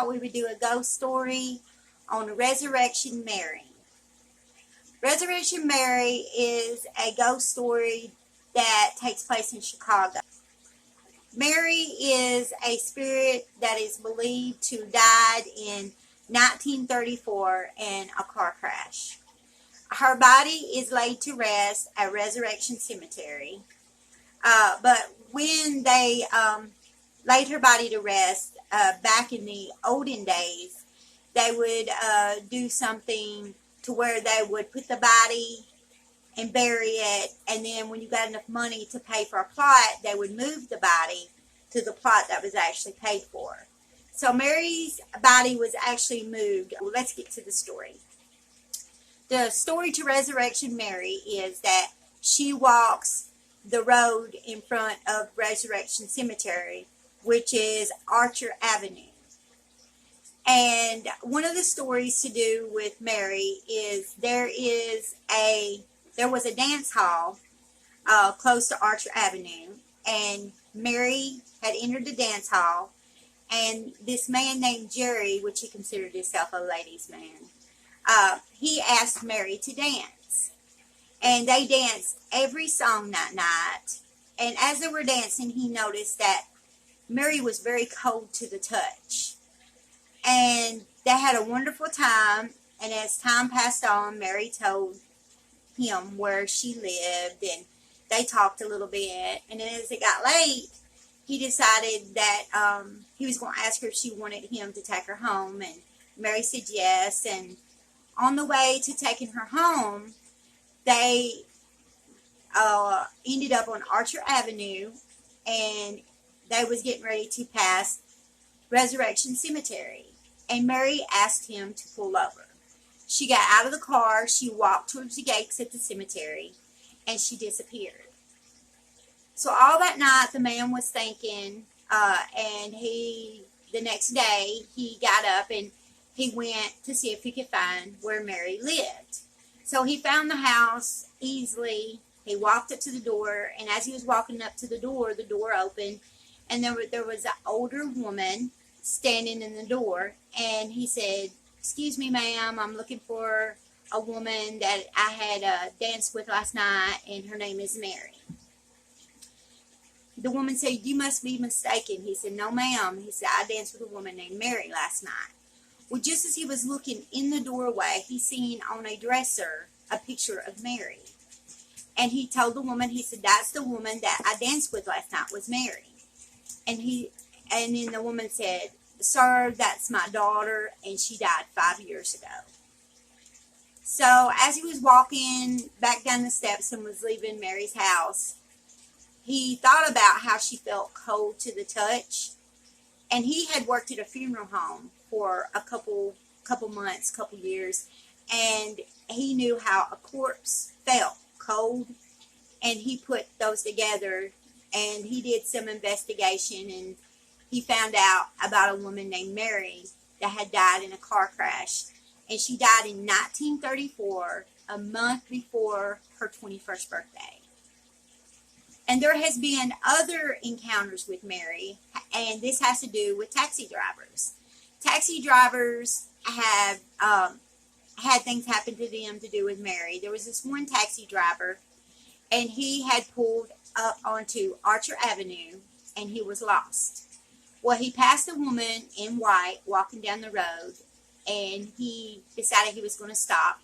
thought we would do a ghost story on Resurrection Mary. Resurrection Mary is a ghost story that takes place in Chicago. Mary is a spirit that is believed to have died in 1934 in a car crash. Her body is laid to rest at Resurrection Cemetery. But when they laid her body to rest back in the olden days, they would do something to where they would put the body and bury it, and then when you got enough money to pay for a plot, they would move the body to the plot that was actually paid for. So Mary's body was actually moved. Well, let's get to the story. The story to Resurrection Mary is that she walks the road in front of Resurrection Cemetery, which is Archer Avenue. And one of the stories to do with Mary is there was a dance hall close to Archer Avenue, and Mary had entered the dance hall, and this man named Jerry, which he considered himself a ladies' man, he asked Mary to dance. And they danced every song that night. And as they were dancing, he noticed that Mary was very cold to the touch. And they had a wonderful time. And as time passed on, Mary told him where she lived. And they talked a little bit. And then as it got late, he decided that he was going to ask her if she wanted him to take her home. And Mary said yes. And on the way to taking her home, they ended up on Archer Avenue, and they was getting ready to pass Resurrection Cemetery. And Mary asked him to pull over. She got out of the car, she walked towards the gates at the cemetery, and she disappeared. So all that night, the man was thinking, and the next day, he got up and he went to see if he could find where Mary lived. So he found the house easily. He walked up to the door, and as he was walking up to the door opened, and there was an older woman standing in the door, and he said, "Excuse me, ma'am, I'm looking for a woman that I had danced with last night, and her name is Mary." The woman said, "You must be mistaken." He said, "No, ma'am." He said, "I danced with a woman named Mary last night." Well, just as he was looking in the doorway, he seen on a dresser a picture of Mary. And he told the woman, he said, "That's the woman that I danced with last night was Mary." And then the woman said, "Sir, that's my daughter, and she died 5 years ago." So as he was walking back down the steps and was leaving Mary's house, he thought about how she felt cold to the touch. And he had worked at a funeral home for a couple months, couple years, and he knew how a corpse felt, cold, and he put those together, and he did some investigation, and he found out about a woman named Mary that had died in a car crash, and she died in 1934, a month before her 21st birthday. And there has been other encounters with Mary, and this has to do with taxi drivers. Taxi drivers have had things happen to them to do with Mary. There was this one taxi driver, and he had pulled up onto Archer Avenue, and he was lost. Well, he passed a woman in white walking down the road, and he decided he was going to stop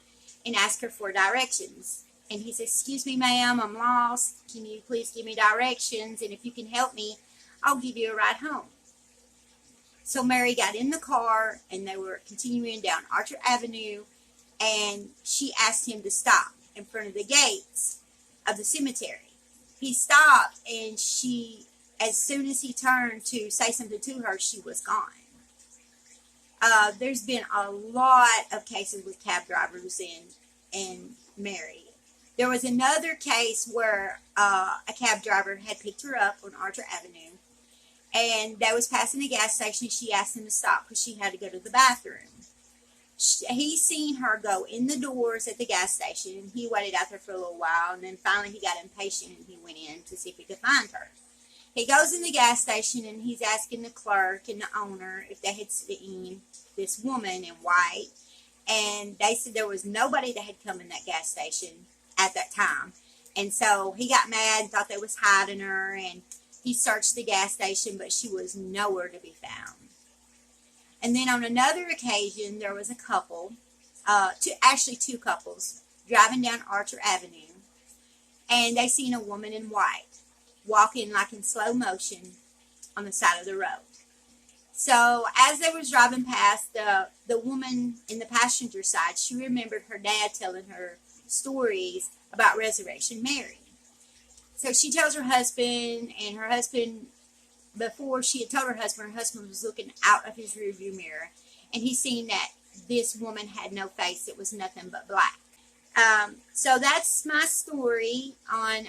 and ask her for directions. And he said, "Excuse me, ma'am, I'm lost. Can you please give me directions? And if you can help me, I'll give you a ride home." So Mary got in the car, and they were continuing down Archer Avenue, and she asked him to stop in front of the gates of the cemetery. He stopped, and as soon as he turned to say something to her, she was gone. There's been a lot of cases with cab drivers and Mary. There was another case where a cab driver had picked her up on Archer Avenue, and they was passing a gas station. She asked him to stop because she had to go to the bathroom. He seen her go in the doors at the gas station. He waited out there for a little while, and then finally he got impatient, and he went in to see if he could find her. He goes in the gas station and he's asking the clerk and the owner if they had seen this woman in white. And they said there was nobody that had come in that gas station at that time. And so he got mad and thought they was hiding her. And he searched the gas station, but she was nowhere to be found. And then on another occasion, there was a couple, two couples, driving down Archer Avenue. And they seen a woman in white walking like in slow motion on the side of the road. So as they was driving past, the woman in the passenger side, she remembered her dad telling her stories about Resurrection Mary. So she tells her husband, and her husband, before she had told her husband was looking out of his rearview mirror, and he seen that this woman had no face. It was nothing but black. So that's my story on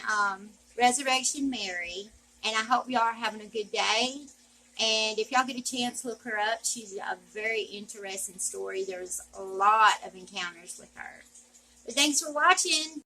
Resurrection Mary, and I hope y'all are having a good day. And if y'all get a chance, look her up. She's a very interesting story. There's a lot of encounters with her. But thanks for watching.